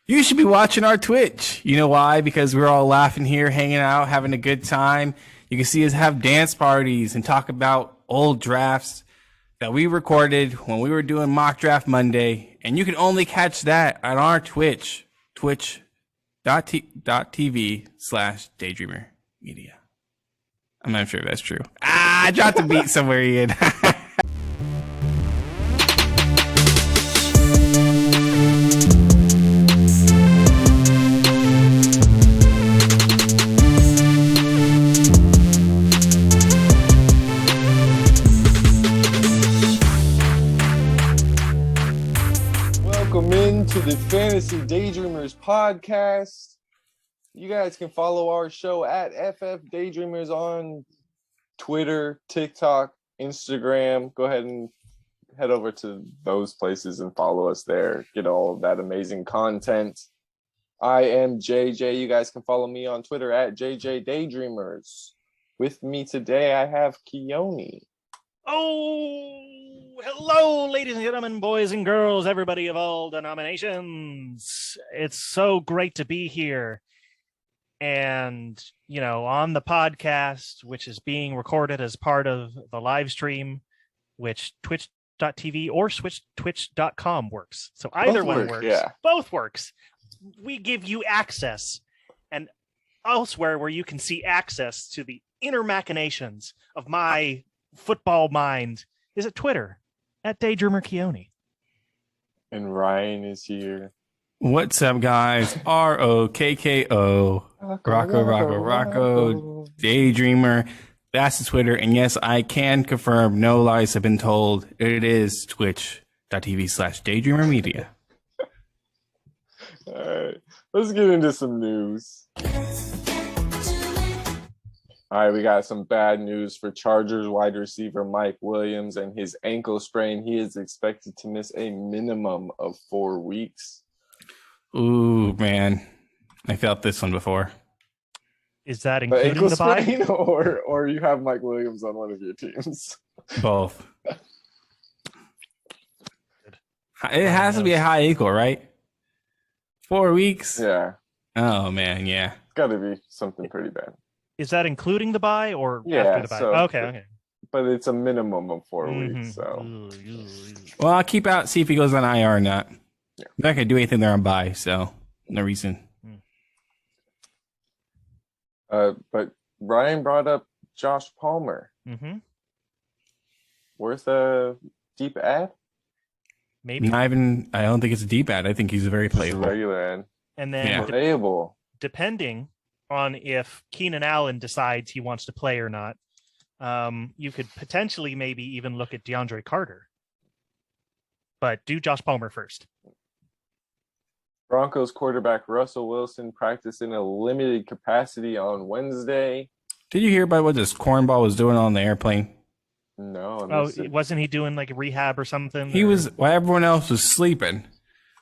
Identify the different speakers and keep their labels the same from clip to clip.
Speaker 1: You should be watching our Twitch. You know why? Because we're all laughing here, hanging out, having a good time. You can see us have dance parties and talk about old drafts that we recorded when we were doing Mock Draft Monday. And you can only catch that on our Twitch, twitch.tv/Daydreamer Media. I'm not sure if that's true. I dropped the beat somewhere, Ian.
Speaker 2: Welcome into the Fantasy Daydreamers podcast. You guys can follow our show at FF Daydreamers on Twitter, TikTok, Instagram. Go ahead and head over to those places and follow us there. Get all of that amazing content. I am JJ. You guys can follow me on Twitter at JJ Daydreamers. With me today, I have Keone.
Speaker 3: Oh, hello, ladies and gentlemen, boys and girls, everybody of all denominations. It's so great to be here. And, you know, on the podcast, which is being recorded as part of the live stream, which twitch.tv or twitch.com works. So either one works. Yeah. Both works. We give you access, and elsewhere where you can see access to the inner machinations of my football mind is at Twitter at Daydreamer Keone.
Speaker 2: And Ryan is here.
Speaker 1: What's up, guys? ROKKO. Rocco. Daydreamer. That's the Twitter. And yes, I can confirm, no lies have been told. It is twitch.tv/Daydreamer Media.
Speaker 2: All right, let's get into some news. All right, we got some bad news for Chargers wide receiver Mike Williams and his ankle sprain. He is expected to miss a minimum of 4 weeks.
Speaker 1: Ooh, man. I felt this one before.
Speaker 3: Is that including the bye?
Speaker 2: Or you have Mike Williams on one of your teams?
Speaker 1: Both. It has to be a high ankle, right? 4 weeks?
Speaker 2: Yeah.
Speaker 1: Oh, man, yeah.
Speaker 2: It's got to be something pretty bad.
Speaker 3: Is that including the bye or after the bye?
Speaker 2: So,
Speaker 3: okay.
Speaker 2: But it's a minimum of 4 weeks, so.
Speaker 1: Well, I'll keep out, see if he goes on IR or not.
Speaker 2: Yeah.
Speaker 1: I'm not going to do anything there on bye, so no reason.
Speaker 2: But Ryan brought up Josh Palmer.
Speaker 3: Mm-hmm.
Speaker 2: Worth a deep ad?
Speaker 3: Maybe.
Speaker 1: Not even, I don't think it's a deep ad. I think he's a very playable.
Speaker 2: Regular ad.
Speaker 3: And then
Speaker 2: playable.
Speaker 3: Depending on if Keenan Allen decides he wants to play or not, you could potentially maybe even look at DeAndre Carter. But do Josh Palmer first.
Speaker 2: Broncos quarterback Russell Wilson practiced in a limited capacity on Wednesday.
Speaker 1: Did you hear about what this cornball was doing on the airplane?
Speaker 2: No.
Speaker 3: Wasn't he doing like a rehab or something?
Speaker 1: He was, while everyone else was sleeping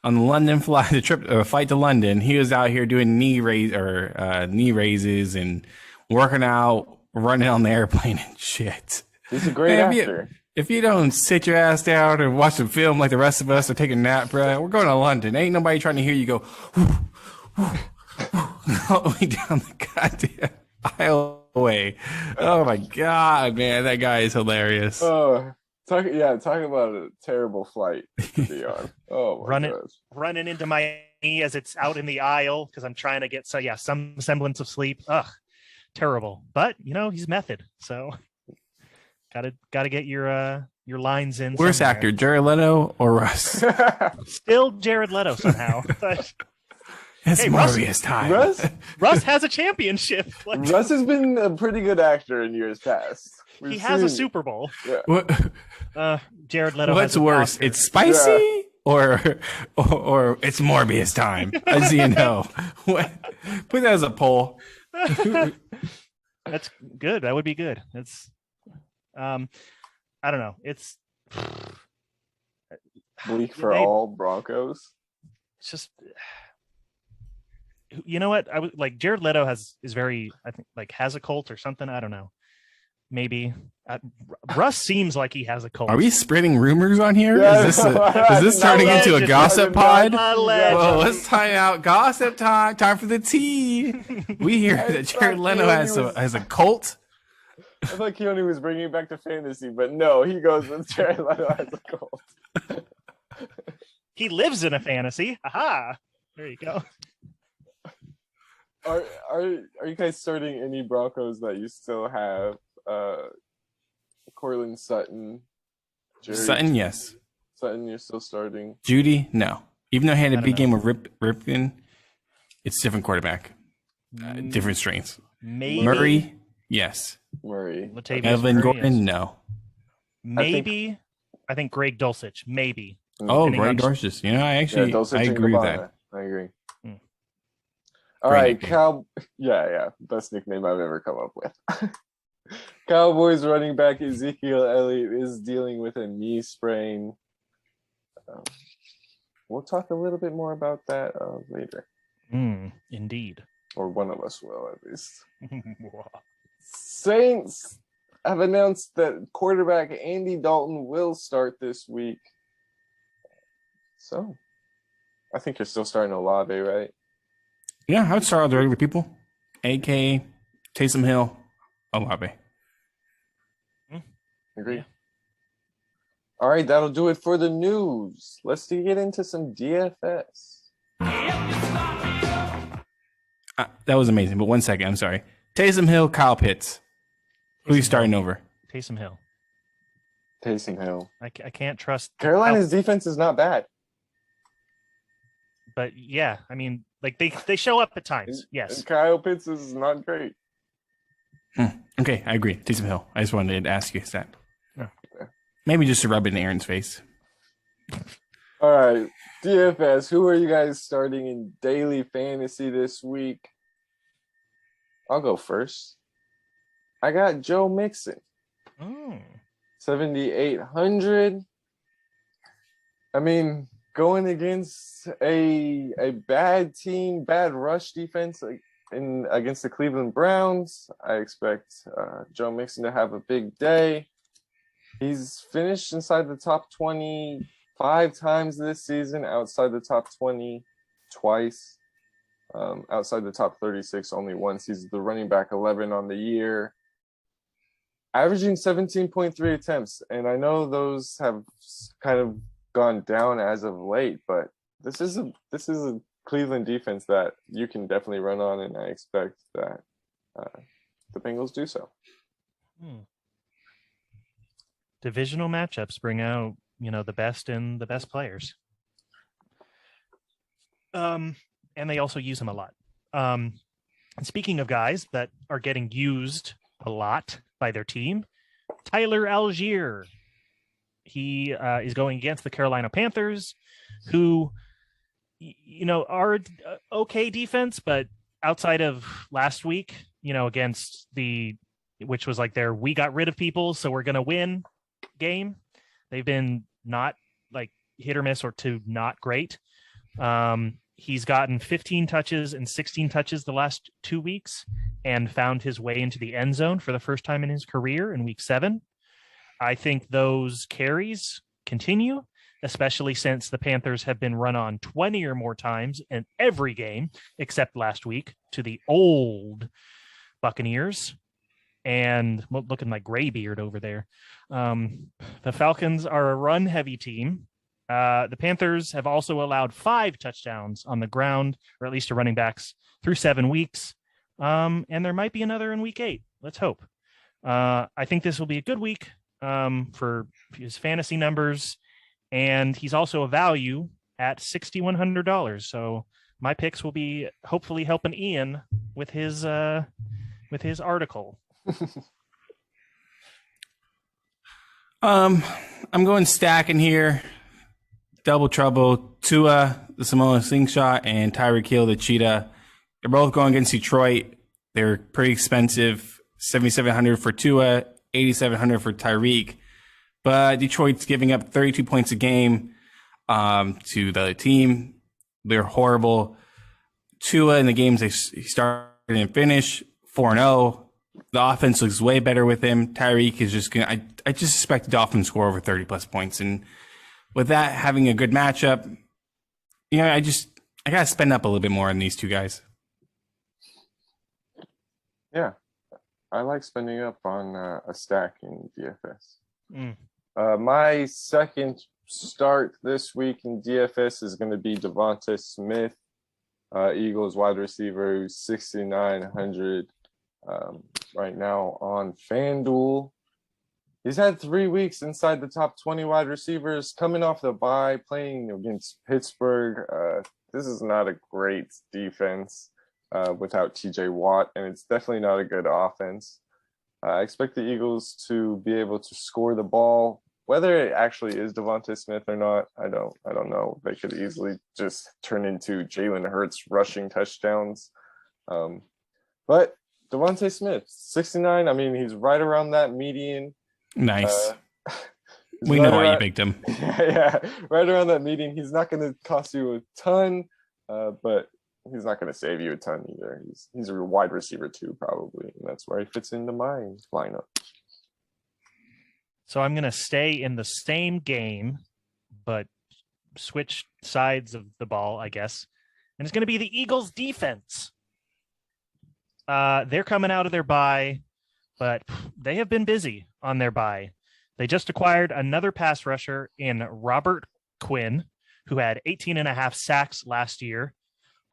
Speaker 1: on the London flight, flight to London, he was out here doing knee raises and working out, running on the airplane and shit.
Speaker 2: He's a great actor.
Speaker 1: If you don't sit your ass down and watch the film like the rest of us or take a nap, bro, we're going to London. Ain't nobody trying to hear you go all the way down the goddamn aisleway. Oh my God, man, that guy is hilarious.
Speaker 2: Talking about a terrible flight to be on. Oh my gosh.
Speaker 3: Running into my knee as it's out in the aisle because I'm trying to get some semblance of sleep. Ugh, terrible. But he's method, so. Gotta get your lines in.
Speaker 1: Worst actor, Jared Leto or Russ?
Speaker 3: Still Jared Leto somehow.
Speaker 1: It's Morbius time.
Speaker 3: Russ has a championship.
Speaker 2: Russ has been a pretty good actor in years past.
Speaker 3: He has a Super Bowl.
Speaker 2: Yeah.
Speaker 3: Jared Leto.
Speaker 1: What's worse? It's spicy or it's Morbius time. As you know, put that as a poll.
Speaker 3: That's good. That would be good. It's. I don't know. It's
Speaker 2: bleak for all Broncos.
Speaker 3: It's just, you know what? I was like Jared Leto is very, I think, like has a cult or something. I don't know. maybe. Russ seems like he has a cold.
Speaker 1: Are we spreading rumors on here?
Speaker 2: Yeah,
Speaker 1: Is this turning into a gossip pod? Whoa, let's time out. Gossip time. Time for the tea. We hear that Jared Leto has a cult.
Speaker 2: I thought Keone was bringing it back to fantasy, but no, he goes with Jared Leto as a cult.
Speaker 3: He lives in a fantasy. Aha! There you go.
Speaker 2: Are you guys starting any Broncos that you still have? Cortland Sutton.
Speaker 1: Sutton, yes.
Speaker 2: Sutton, you're still starting.
Speaker 1: Judy, no. Even though he had a big game with Ripken, it's different quarterback. Different strengths.
Speaker 3: Maybe.
Speaker 1: Murray, yes.
Speaker 2: Murray.
Speaker 1: Evan Gordon, no.
Speaker 3: Maybe. I think Greg Dulcich, maybe.
Speaker 1: Oh, Greg Dulcich. You know, I agree with that.
Speaker 2: I agree. All right, yeah, best nickname I've ever come up with. Cowboys running back Ezekiel Elliott is dealing with a knee sprain. We'll talk a little bit more about that later.
Speaker 3: Indeed.
Speaker 2: Or one of us will, at least. Saints have announced that quarterback Andy Dalton will start this week. So, I think you're still starting Olave, right?
Speaker 1: Yeah, I would start all the regular people. AK, Taysom Hill, Olave.
Speaker 2: Agree. All right, that'll do it for the news. Let's get into some DFS.
Speaker 1: That was amazing, but 1 second, I'm sorry. Taysom Hill, Kyle Pitts. Who are you starting over?
Speaker 3: Taysom Hill.
Speaker 2: Taysom Hill.
Speaker 3: I can't trust.
Speaker 2: Carolina's defense is not bad.
Speaker 3: But yeah, I mean, like they show up at times. Yes.
Speaker 2: And Kyle Pitts is not great.
Speaker 1: Okay, I agree. Taysom Hill. I just wanted to ask you that.
Speaker 3: Yeah.
Speaker 1: Maybe just to rub it in Aaron's face.
Speaker 2: All right, DFS. Who are you guys starting in daily fantasy this week? I'll go first. I got Joe Mixon. 7,800. I mean, going against a bad team, bad rush defense against the Cleveland Browns, I expect Joe Mixon to have a big day. He's finished inside the top 20 5 times this season, outside the top 20 twice, outside the top 36 only once. He's the running back 11 on the year, averaging 17.3 attempts. And I know those have kind of gone down as of late, but this is a Cleveland defense that you can definitely run on, and I expect that the Bengals do so.
Speaker 3: Divisional matchups bring out, the best and the best players. And they also use them a lot. And speaking of guys that are getting used a lot by their team, Tyler Algier. He is going against the Carolina Panthers, who, are okay defense, but outside of last week, against which was like we got rid of people, so we're going to win game. They've been not like hit or miss or not great. He's gotten 15 touches and 16 touches the last 2 weeks and found his way into the end zone for the first time in his career in week 7. I think those carries continue, especially since the Panthers have been run on 20 or more times in every game except last week to the old Buccaneers, and looking like Graybeard over there. The Falcons are a run-heavy team. The Panthers have also allowed 5 touchdowns on the ground, or at least to running backs, through 7 weeks. And there might be another in week 8. Let's hope. I think this will be a good week for his fantasy numbers. And he's also a value at $6,100. So my picks will be hopefully helping Ian with his article.
Speaker 1: I'm going stacking here. Double trouble. Tua, the Samoa Slingshot, and Tyreek Hill, the Cheetah. They're both going against Detroit. They're pretty expensive. $7,700 for Tua, $8,700 for Tyreek. But Detroit's giving up 32 points a game to the other team. They're horrible. Tua in the games they started and finished 4-0. The offense looks way better with him. Tyreek is just gonna. I just expect the Dolphins to score over 30+ points, and with that having a good matchup, I gotta spend up a little bit more on these two guys.
Speaker 2: Yeah, I like spending up on a stack in DFS. My second start this week in DFS is going to be Devonta Smith, Eagles wide receiver, who's 6,900 right now on FanDuel. He's had 3 weeks inside the top 20 wide receivers, coming off the bye, playing against Pittsburgh. This is not a great defense without TJ Watt, and it's definitely not a good offense. I expect the Eagles to be able to score the ball. Whether it actually is Devonta Smith or not, I don't know. They could easily just turn into Jalen Hurts rushing touchdowns. But Devonta Smith, 69. I mean, he's right around that median.
Speaker 1: Nice. We know why you picked him.
Speaker 2: Yeah, right around that median. He's not going to cost you a ton, but he's not going to save you a ton either. He's a wide receiver too, probably, and that's where he fits into my lineup.
Speaker 3: So I'm going to stay in the same game, but switch sides of the ball, I guess. And it's going to be the Eagles defense. They're coming out of their bye, but they have been busy on their bye. They just acquired another pass rusher in Robert Quinn, who had 18.5 sacks last year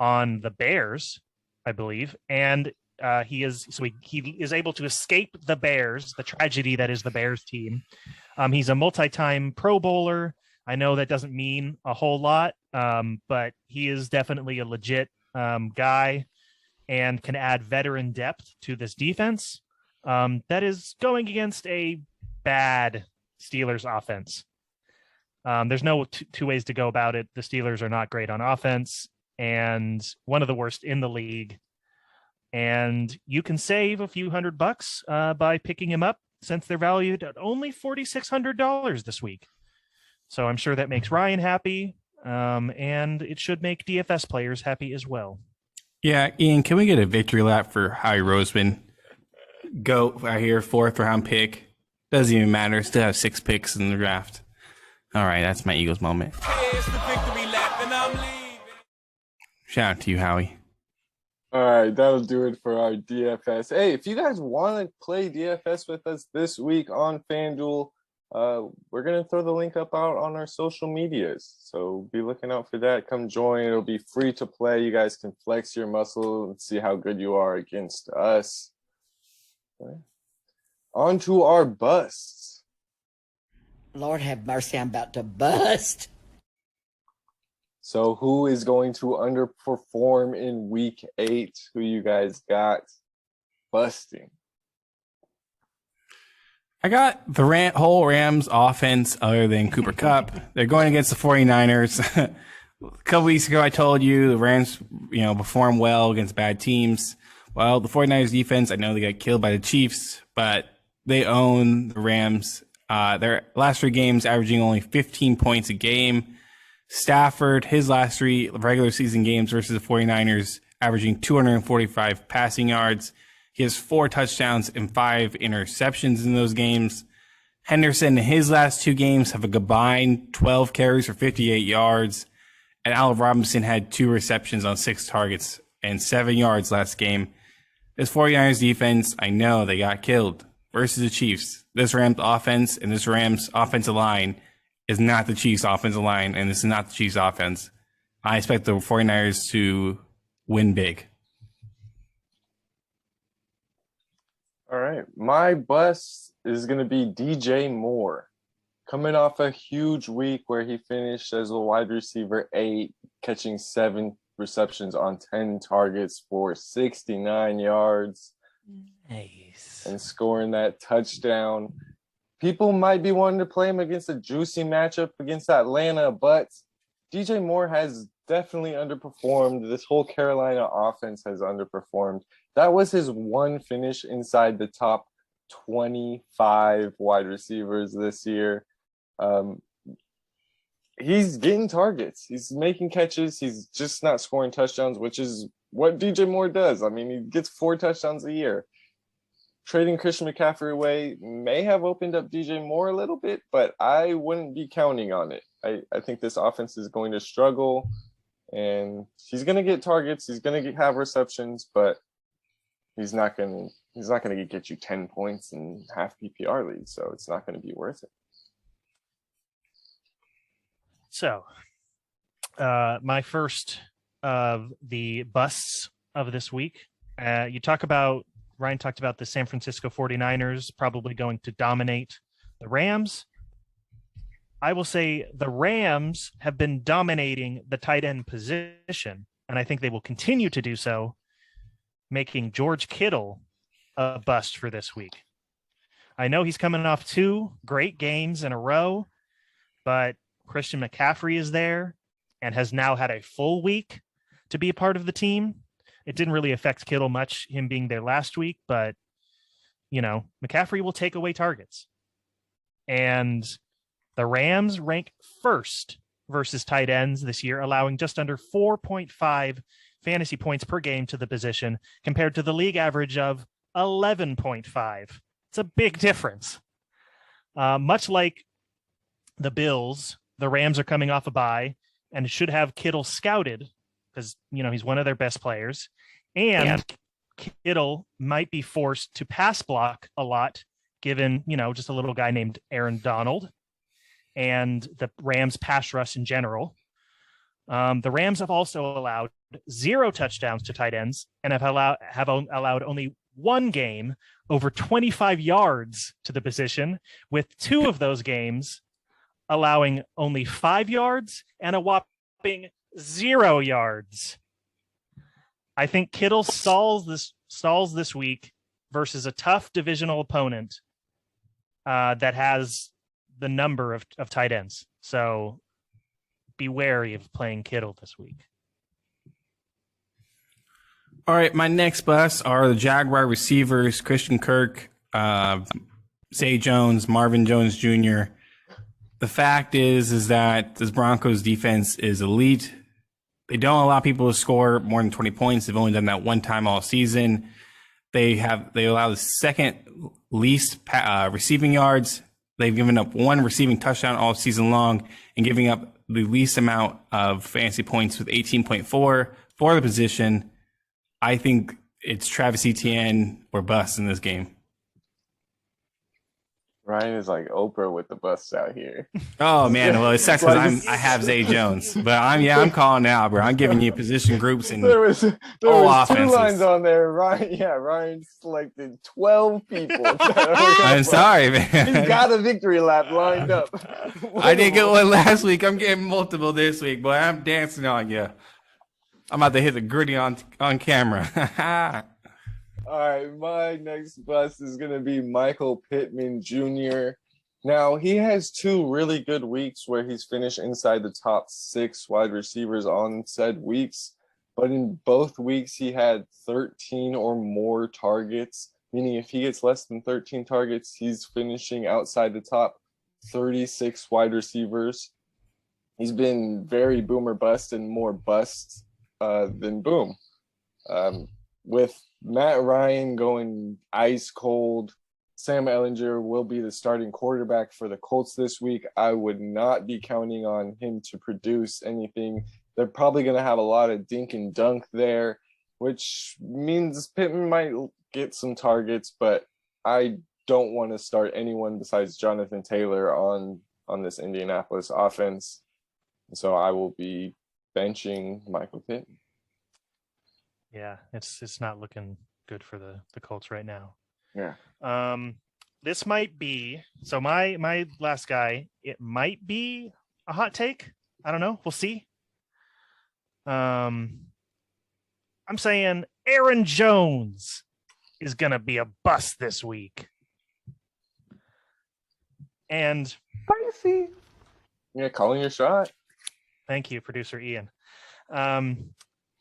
Speaker 3: on the Bears, I believe. And he is able to escape the Bears, the tragedy that is the Bears team. He's a multi-time Pro Bowler. I know that doesn't mean a whole lot, but he is definitely a legit guy and can add veteran depth to this defense that is going against a bad Steelers offense. There's no two ways to go about it. The Steelers are not great on offense and one of the worst in the league. And you can save a few $100 by picking him up since they're valued at only $4,600 this week. So I'm sure that makes Ryan happy, and it should make DFS players happy as well.
Speaker 1: Yeah, Ian, can we get a victory lap for Howie Roseman? Go right here, 4th round pick. Doesn't even matter. Still have 6 picks in the draft. All right, that's my Eagles moment.
Speaker 4: It's the victory lap, and I'm leaving.
Speaker 1: Shout out to you, Howie.
Speaker 2: All right, that'll do it for our DFS. Hey, if you guys want to play DFS with us this week on FanDuel, we're going to throw the link up out on our social medias. So be looking out for that. Come join. It'll be free to play. You guys can flex your muscle and see how good you are against us. Okay. On to our busts.
Speaker 5: Lord have mercy, I'm about to bust.
Speaker 2: So who is going to underperform in week 8? Who you guys got busting?
Speaker 1: I got the whole Rams offense other than Cooper Kupp. They're going against the 49ers. A couple weeks ago, I told you the Rams, perform well against bad teams. Well, the 49ers defense, I know they got killed by the Chiefs, but they own the Rams. Their last 3 games averaging only 15 points a game. Stafford, his last 3 regular season games versus the 49ers, averaging 245 passing yards. He has 4 touchdowns and 5 interceptions in those games. Henderson, in his last 2 games, have a combined 12 carries for 58 yards. And Allen Robinson had 2 receptions on 6 targets and 7 yards last game. This 49ers defense, I know they got killed versus the Chiefs. This Rams offense and this Rams offensive line is not the Chiefs offensive line, and this is not the Chiefs offense. I expect the 49ers to win big.
Speaker 2: All right. My bust is going to be DJ Moore. Coming off a huge week where he finished as a wide receiver 8, catching 7 receptions on 10 targets for 69 yards.
Speaker 5: Nice.
Speaker 2: And scoring that touchdown. People might be wanting to play him against a juicy matchup against Atlanta, but DJ Moore has definitely underperformed. This whole Carolina offense has underperformed. That was his one finish inside the top 25 wide receivers this year. He's getting targets. He's making catches. He's just not scoring touchdowns, which is what DJ Moore does. I mean, he gets 4 touchdowns a year. trading Christian McCaffrey away may have opened up DJ Moore a little bit, but I wouldn't be counting on it. I think this offense is going to struggle, and he's going to get targets. He's going to have receptions, but he's not going to get you 10 points in half PPR leagues, so it's not going to be worth it.
Speaker 3: So, my first of the busts of this week, Ryan talked about the San Francisco 49ers probably going to dominate the Rams. I will say the Rams have been dominating the tight end position, and I think they will continue to do so, making George Kittle a bust for this week. I know he's coming off 2 great games in a row, but Christian McCaffrey is there and has now had a full week to be a part of the team. It didn't really affect Kittle much, him being there last week, but, McCaffrey will take away targets. And the Rams rank first versus tight ends this year, allowing just under 4.5 fantasy points per game to the position compared to the league average of 11.5. It's a big difference. Much like the Bills, the Rams are coming off a bye and should have Kittle scouted because, he's one of their best players. And Kittle might be forced to pass block a lot given, just a little guy named Aaron Donald and the Rams pass rush in general. The Rams have also allowed 0 touchdowns to tight ends and have allowed only 1 game over 25 yards to the position, with 2 of those games allowing only 5 yards and a whopping 0 yards. I think Kittle stalls this week versus a tough divisional opponent that has the number of tight ends. So be wary of playing Kittle this week.
Speaker 1: All right, my next bust are the Jaguar receivers, Christian Kirk, Zay Jones, Marvin Jones Jr. The fact is that this Broncos defense is elite. They don't allow people to score more than 20 points. They've only done that one time all season. They allow the second least receiving yards. They've given up 1 receiving touchdown all season long and giving up the least amount of fantasy points with 18.4 for the position. I think it's Travis Etienne or bust in this game.
Speaker 2: Ryan is like Oprah with the busts out here.
Speaker 1: Oh man, well it sucks because I have Zay Jones, but I'm calling out, bro. I'm giving you position groups and
Speaker 2: there was 2
Speaker 1: offenses.
Speaker 2: lines on there. Ryan selected 12 people.
Speaker 1: I'm sorry, man.
Speaker 2: He's got a victory lap lined up.
Speaker 1: I didn't get one last week. I'm getting multiple this week, boy. I'm dancing on you. I'm about to hit the gritty on camera.
Speaker 2: All right, my next bust is going to be Michael Pittman Jr. Now, he has 2 really good weeks where he's finished inside the top 6 wide receivers on said weeks. But in both weeks, he had 13 or more targets, meaning if he gets less than 13 targets, he's finishing outside the top 36 wide receivers. He's been very boom or bust and more bust than boom. With Matt Ryan going ice cold, Sam Ehlinger will be the starting quarterback for the Colts this week. I would not be counting on him to produce anything. They're probably going to have a lot of dink and dunk there, which means Pittman might get some targets, but I don't want to start anyone besides Jonathan Taylor on this Indianapolis offense. So I will be benching Michael Pittman.
Speaker 3: Yeah, it's not looking good for the Colts right now.
Speaker 2: Yeah.
Speaker 3: This might be so my last guy. It might be a hot take. I don't know. We'll see. I'm saying Aaron Jones is gonna be a bust this week. And
Speaker 2: spicy. Yeah, calling your shot.
Speaker 3: Thank you, producer Ian.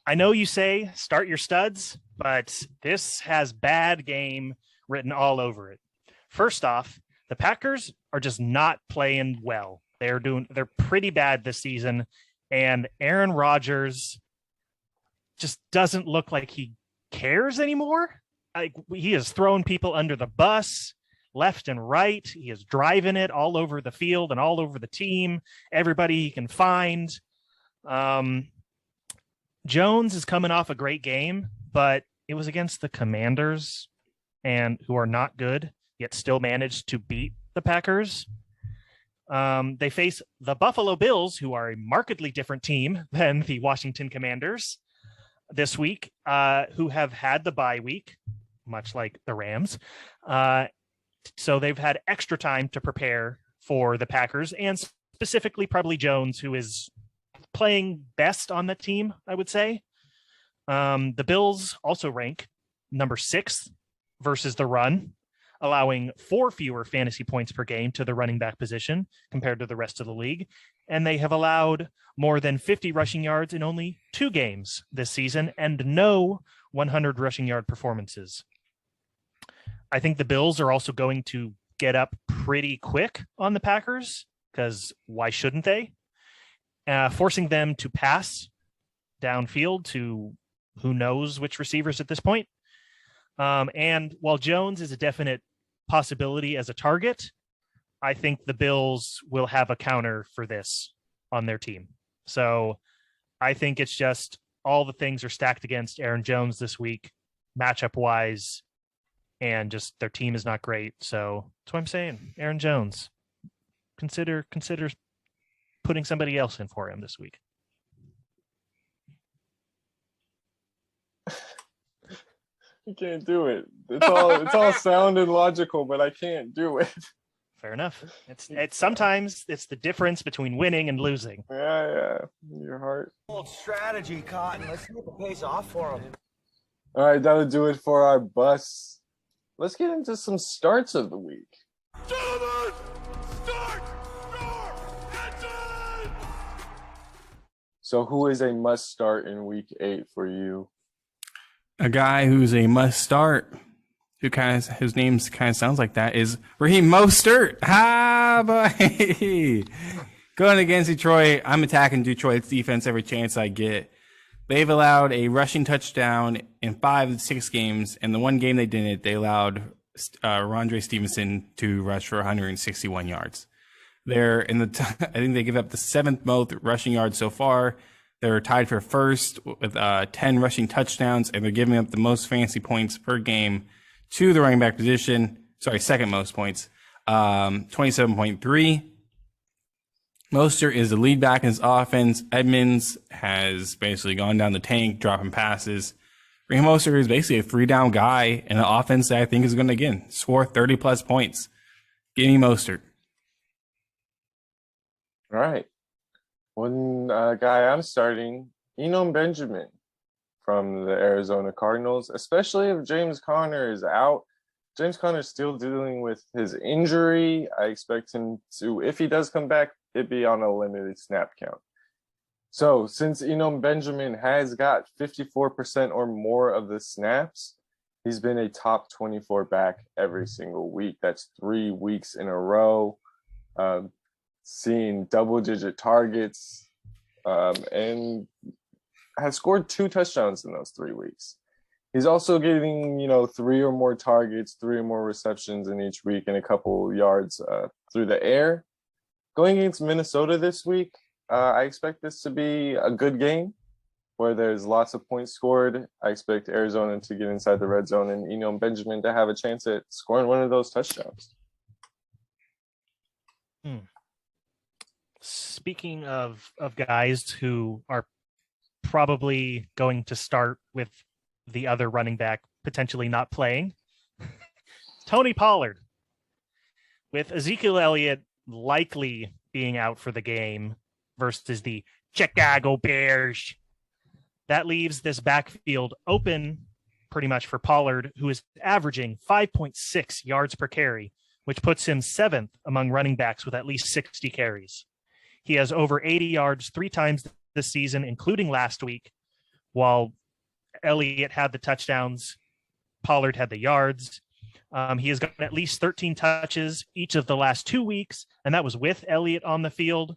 Speaker 3: I know you say start your studs, but this has bad game written all over it. First off, the Packers are just not playing well. They're pretty bad this season, and Aaron Rodgers just doesn't look like he cares anymore. he has thrown people under the bus left and right. He is driving it all over the field and all over the team, everybody he can find. Jones is coming off a great game, but it was against the Commanders, and who are not good, yet still managed to beat the Packers. They face the Buffalo Bills, who are a markedly different team than the Washington Commanders this week, who have had the bye week, much like the Rams. So they've had extra time to prepare for the Packers, and specifically probably Jones, who is playing best on the team, I would say. The Bills also rank number 6 versus the run, allowing 4 fewer fantasy points per game to the running back position compared to the rest of the league. And they have allowed more than 50 rushing yards in only 2 games this season and no 100 rushing yard performances. I think the Bills are also going to get up pretty quick on the Packers, because why shouldn't they? Forcing them to pass downfield to who knows which receivers at this point. And while Jones is a definite possibility as a target, I think the Bills will have a counter for this on their team. So I think it's just all the things are stacked against Aaron Jones this week, matchup wise, and just their team is not great. So that's what I'm saying. Aaron Jones, consider putting somebody else in for him this week.
Speaker 2: You can't do it. It's all sound and logical, but I can't do it.
Speaker 3: Fair enough. It's sometimes it's the difference between winning and losing.
Speaker 2: Yeah. Your heart.
Speaker 6: Old strategy, Cotton. Let's see if it pays off for him.
Speaker 2: All right, that'll do it for our bus. Let's get into some starts of the week.
Speaker 4: Gentlemen, start your engine!
Speaker 2: So who is a must start in week 8 for you?
Speaker 1: A guy who's a must start, whose name kind of sounds like that, is Raheem Mostert. Boy. Going against Detroit, I'm attacking Detroit's defense every chance I get. They've allowed a rushing touchdown in 5 of the 6 games, and the one game they didn't, they allowed Rondre Stevenson to rush for 161 yards. They're in I think they give up the 7th most rushing yards so far. They're tied for first with 10 rushing touchdowns, and they're giving up the most fantasy points per game to the running back position. Sorry, second most points, 27.3. Mostert is the lead back in his offense. Edmonds has basically gone down the tank, dropping passes. Raheem Mostert is basically a 3-down guy in an offense that I think is going to, again, score 30-plus points. Give me Mostert.
Speaker 2: All right. One guy I'm starting, Benjamin from the Arizona Cardinals, especially if James Conner is out. James Conner is still dealing with his injury. I expect him to, if he does come back, it'd be on a limited snap count. So since Benjamin has got 54% or more of the snaps, he's been a top 24 back every single week. That's 3 weeks in a row. Seeing double-digit targets, and has scored 2 touchdowns in those 3 weeks. He's also getting, 3 or more targets, 3 or more receptions in each week, and a couple yards through the air. Going against Minnesota this week, I expect this to be a good game where there's lots of points scored. I expect Arizona to get inside the red zone and Benjamin to have a chance at scoring one of those touchdowns.
Speaker 3: Speaking of guys who are probably going to start with the other running back potentially not playing, Tony Pollard, with Ezekiel Elliott likely being out for the game versus the Chicago Bears. That leaves this backfield open pretty much for Pollard, who is averaging 5.6 yards per carry, which puts him 7th among running backs with at least 60 carries. He has over 80 yards 3 times this season, including last week. While Elliott had the touchdowns, Pollard had the yards. He has gotten at least 13 touches each of the last 2 weeks, and that was with Elliott on the field.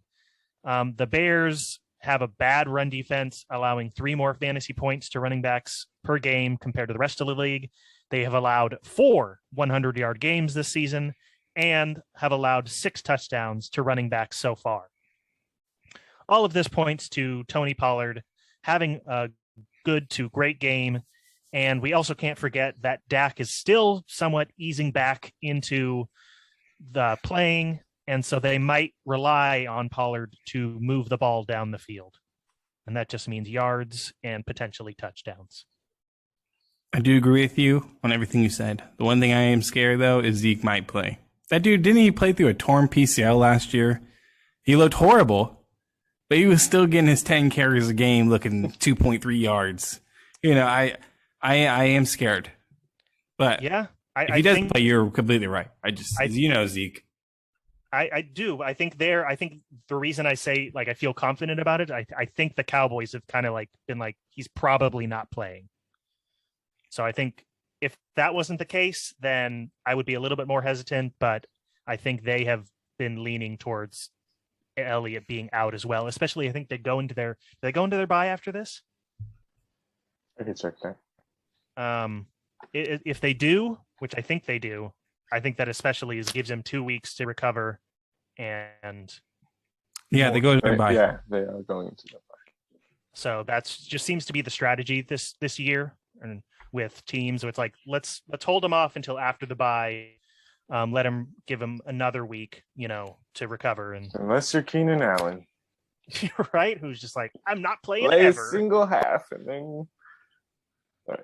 Speaker 3: The Bears have a bad run defense, allowing 3 more fantasy points to running backs per game compared to the rest of the league. They have allowed 4 100-yard games this season and have allowed 6 touchdowns to running backs so far. All of this points to Tony Pollard having a good to great game. And we also can't forget that Dak is still somewhat easing back into the playing. And so they might rely on Pollard to move the ball down the field. And that just means yards and potentially touchdowns.
Speaker 1: I do agree with you on everything you said. The one thing I am scared, though, is Zeke might play. That dude, didn't he play through a torn PCL last year? He looked horrible, but he was still getting his 10 carries a game looking 2.3 yards. You know, I am scared. But
Speaker 3: yeah,
Speaker 1: if he doesn't play, you're completely right. You know, Zeke.
Speaker 3: I do. I think the reason I say, like, I feel confident about it, I think the Cowboys have kind of like been like, he's probably not playing. So I think if that wasn't the case, then I would be a little bit more hesitant, but I think they have been leaning towards Elliott being out as well, especially I think they go into their bye after this.
Speaker 2: I can check that.
Speaker 3: If they do, which I think they do, I think that especially gives them 2 weeks to recover. And
Speaker 1: yeah, they go into their bye.
Speaker 2: Yeah, they are going into their bye.
Speaker 3: So that's just seems to be the strategy this year, and with teams, so it's like let's hold them off until after the bye. Give them another week, to recover. And
Speaker 2: unless you're Keenan Allen,
Speaker 3: right? Who's just like, I'm not playing
Speaker 2: play
Speaker 3: ever.
Speaker 2: A single half, and then right.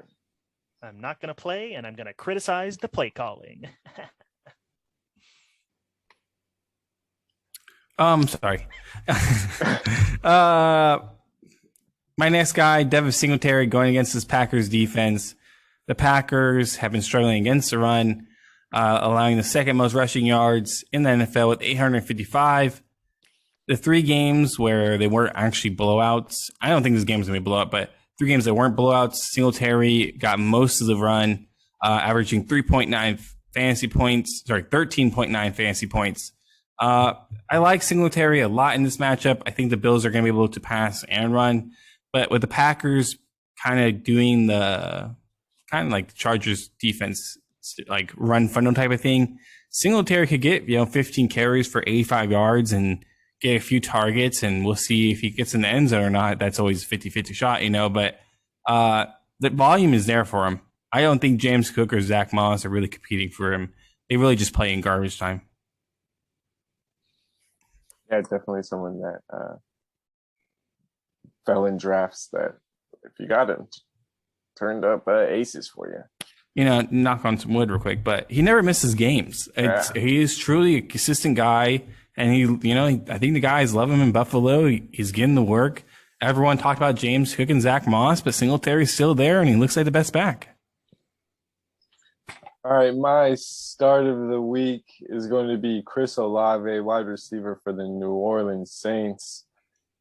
Speaker 3: I'm not going to play, and I'm going to criticize the play calling.
Speaker 1: Sorry. My next guy, Devin Singletary, going against this Packers defense. The Packers have been struggling against the run, allowing the second most rushing yards in the NFL with 855. The 3 games where they weren't actually blowouts, I don't think this game is going to be a blowout, but 3 games that weren't blowouts, Singletary got most of the run, averaging 13.9 fantasy points. I like Singletary a lot in this matchup. I think the Bills are going to be able to pass and run, but with the Packers kind of doing the like the Chargers defense, like run funnel type of thing, Singletary could get 15 carries for 85 yards and get a few targets, and we'll see if he gets in the end zone or not. That's always a 50-50 shot, but the volume is there for him. I don't think James Cook or Zach Moss are really competing for him. They really just play in garbage time.
Speaker 2: Yeah, definitely someone that fell in drafts that, if you got him, turned up aces for you.
Speaker 1: Knock on some wood real quick, but he never misses games. He is truly a consistent guy, and I think the guys love him in Buffalo. He's getting the work. Everyone talked about James Cook and Zach Moss, but Singletary's still there, and he looks like the best back.
Speaker 2: All right, my start of the week is going to be Chris Olave, wide receiver for the New Orleans Saints,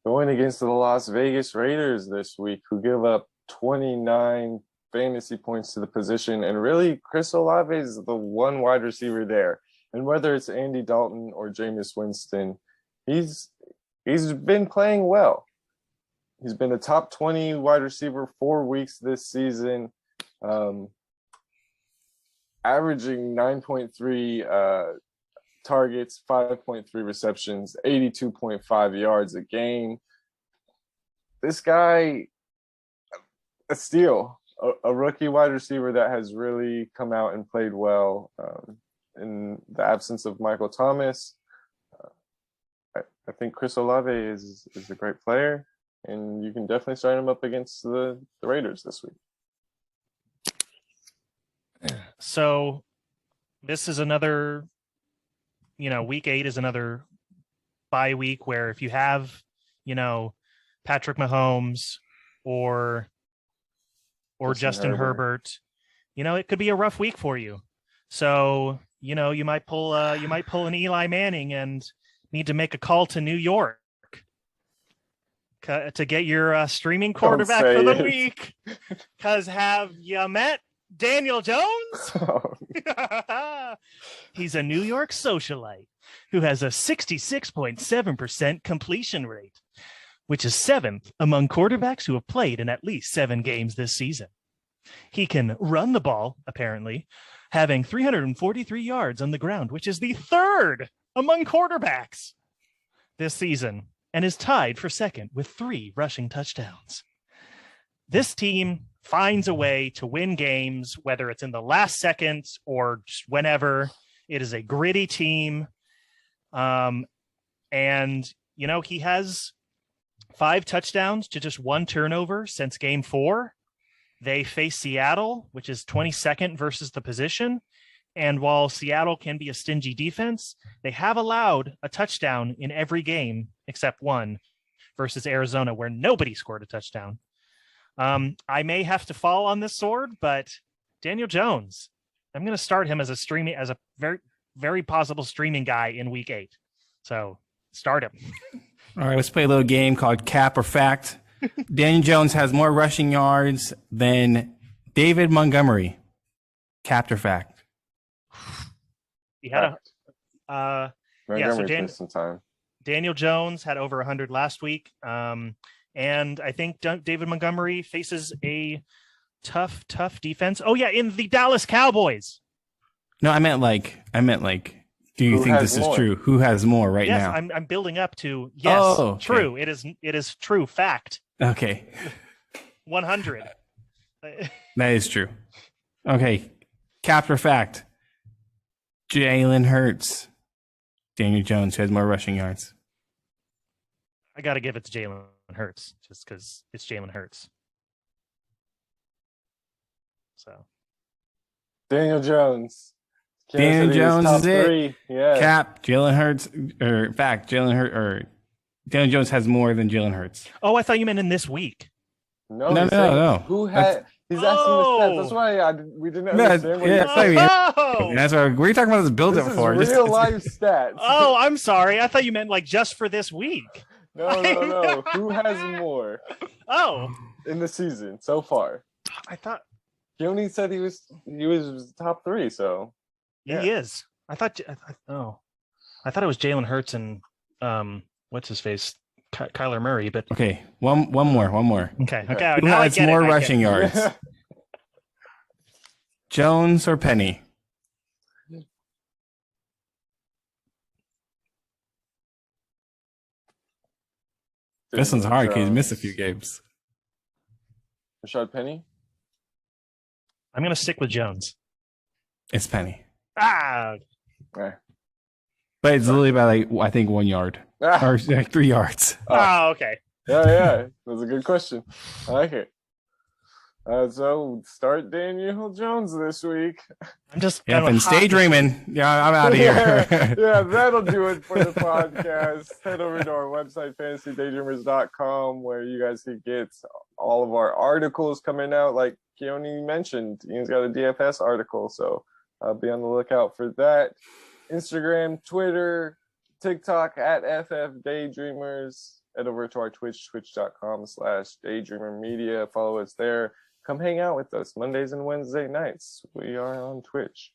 Speaker 2: going against the Las Vegas Raiders this week, who give up 29 fantasy points to the position. And really, Chris Olave is the one wide receiver there. And whether it's Andy Dalton or Jameis Winston, he's been playing well. He's been a top 20 wide receiver 4 weeks this season. Averaging 9.3 targets, 5.3 receptions, 82.5 yards a game. This guy, a steal, a rookie wide receiver that has really come out and played well in the absence of Michael Thomas. I think Chris Olave is a great player, and you can definitely start him up against the Raiders this week.
Speaker 3: So this is another, week 8 is another bye week where if you have, Patrick Mahomes or Justin Herbert, it could be a rough week for you. So, you might pull an Eli Manning and need to make a call to New York to get your streaming quarterback for the week. Because have you met Daniel Jones? He's a New York socialite who has a 66.7% completion rate, which is 7th among quarterbacks who have played in at least 7 games this season. He can run the ball, apparently, having 343 yards on the ground, which is the third among quarterbacks this season, and is tied for second with 3 rushing touchdowns. This team finds a way to win games, whether it's in the last seconds or just whenever. It is a gritty team. And, he has 5 touchdowns to just 1 turnover since game 4. They face Seattle, which is 22nd versus the position. And while Seattle can be a stingy defense, they have allowed a touchdown in every game except one versus Arizona, where nobody scored a touchdown. I may have to fall on this sword, but Daniel Jones, I'm going to start him as a very, very possible streaming guy in week 8. So start him.
Speaker 1: All right, let's play a little game called Cap or Fact. Daniel Jones has more rushing yards than David Montgomery. Cap or fact?
Speaker 3: He had
Speaker 2: Montgomery missed some time.
Speaker 3: Daniel Jones had over 100 last week. And I think David Montgomery faces a tough defense. Oh, yeah, in the Dallas Cowboys.
Speaker 1: No, I meant like, do you think this is true? Who has more right now?
Speaker 3: Yes, I'm building up to, yes, okay. True. It is true fact.
Speaker 1: Okay.
Speaker 3: 100.
Speaker 1: That is true. Okay. Cap or fact? Jalen Hurts. Daniel Jones has more rushing yards.
Speaker 3: I got to give it to Jalen Hurts just because it's Jalen Hurts. So.
Speaker 2: Daniel Jones.
Speaker 1: Daniel Jones is it.
Speaker 2: Yeah.
Speaker 1: Cap, Jalen Hurts, or fact, Jalen Hurts, or Daniel Jones has more than Jalen Hurts.
Speaker 3: Oh, I thought you meant in this week.
Speaker 2: No.
Speaker 1: Who
Speaker 2: had? He's asking the stats. That's why we didn't understand.
Speaker 1: That's why we're talking about this build-up for.
Speaker 2: Real life stats.
Speaker 3: Oh, I'm sorry. I thought you meant like just for this week.
Speaker 2: No. Who has more?
Speaker 3: Oh,
Speaker 2: in the season so far?
Speaker 3: I thought
Speaker 2: he only said he was top 3. So
Speaker 3: yeah. He is. I thought it was Jalen Hurts and what's his face, Kyler Murray. But
Speaker 1: okay, one more.
Speaker 3: Okay.
Speaker 1: Who has more rushing yards? Jones or Penny? This one's hard because he's missed a few games.
Speaker 2: Rashad Penny?
Speaker 3: I'm going to stick with Jones.
Speaker 1: It's Penny.
Speaker 2: Okay.
Speaker 1: But it's literally by I think 1 yard. Or 3 yards.
Speaker 3: Oh, okay.
Speaker 2: Yeah. That's a good question. I like it. So start Daniel Jones this week.
Speaker 3: I'm just
Speaker 1: and stay dreaming. Yeah, I'm out of here.
Speaker 2: Yeah, that'll do it for the podcast. Head over to our website, fantasydaydreamers.com, where you guys can get all of our articles coming out. Like Keone mentioned, Ian's got a DFS article, so be on the lookout for that. Instagram, Twitter, TikTok at FF Daydreamers. Head over to our Twitch, twitch.com/daydreamermedia. Follow us there. Come hang out with us Mondays and Wednesday nights. We are on Twitch.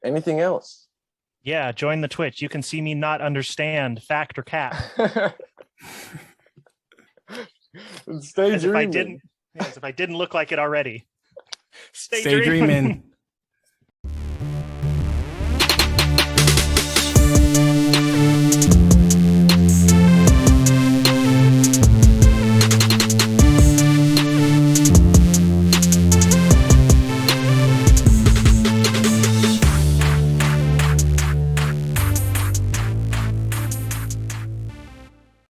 Speaker 2: Anything else?
Speaker 3: Yeah, join the Twitch. You can see me not understand fact or cap.
Speaker 2: Stay dreaming.
Speaker 3: If I didn't look like it already.
Speaker 1: Stay dreaming.